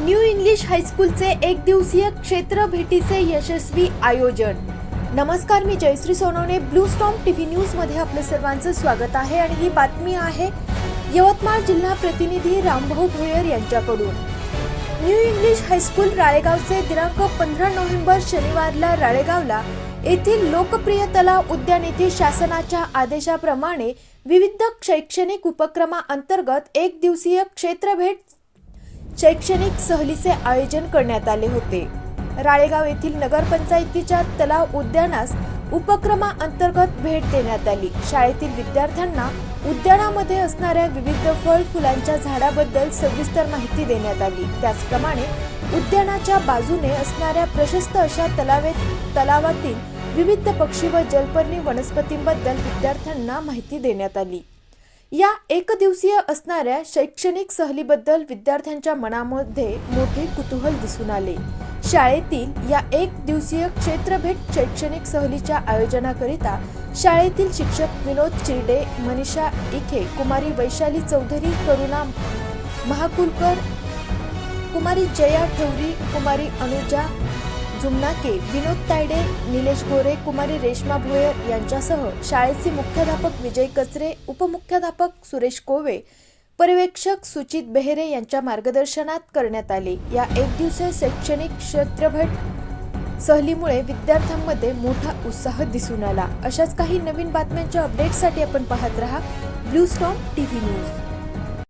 New English हायस्कूलचे एक दिवसीय क्षेत्र भेटीचे यशस्वी आयोजन। नमस्कार, मी Jayashree Sonawane, Blue Storm TV news मध्ये आपलं सर्वांचं स्वागत आहे आणि ही बातमी आहे यवतमाळ जिल्हा प्रतिनिधी रामभाऊ भोयर यांच्याकडून। न्यू इंग्लिश हायस्कूल राळेगावचे दिनांक 15 नोव्हेंबर शनिवारला राळेगावला येथील लोकप्रिय तलाव उद्यान येथे शासनाच्या आदेशाप्रमाणे विविध शैक्षणिक उपक्रमांतर्गत एक दिवसीय क्षेत्र भेट शैक्षणिक सहलीचे आयोजन करण्यात आले होते। राळेगाव येथील नगरपंचायतीच्या तलाव उद्यानास उपक्रमांतर्गत भेट देण्यात आली। शाळेतील विद्यार्थ्यांना उद्यानामध्ये असणाऱ्या विविध फळ फुलांच्या झाडाबद्दल सविस्तर माहिती देण्यात आली। त्याचप्रमाणे उद्यानाच्या बाजूने असणाऱ्या प्रशस्त अशा तलावातील विविध पक्षी व जलपर्णी वनस्पतींबद्दल विद्यार्थ्यांना माहिती देण्यात आली। या एक दिवसीय असणाऱ्या शैक्षणिक सहलीबद्दल विद्यार्थ्यांच्या मनामध्ये मोठे कुतूहल दिसून आले। शाळेतील या एक दिवसीय क्षेत्रभेट शैक्षणिक सहलीच्या आयोजनाकरिता शाळेतील शिक्षक विनोद चिरडे, मनीषा इखे, कुमारी वैशाली चौधरी, करुणा महाकुलकर, कुमारी जया ठौरी, कुमारी अनुजा जुमनाके, विनोद तायडे, निलेश गोरे, कुमारी रेश्मा भोयर यांच्यासह शाळेचे मुख्याध्यापक विजय कचरे, उपमुख्याध्यापक सुरेश कोवे, पर्यवेक्षक सुचित बेहेरे यांच्या मार्गदर्शनात करण्यात आले। या एक दिवसीय शैक्षणिक क्षेत्रभेट सहलीमुळे विद्यार्थ्यांमध्ये मोठा उत्साह दिसून आला। अशाच काही नवीन बातम्यांच्या अपडेट्ससाठी आपण पाहत रहा ब्लू स्टॉर्म टीव्ही न्यूज।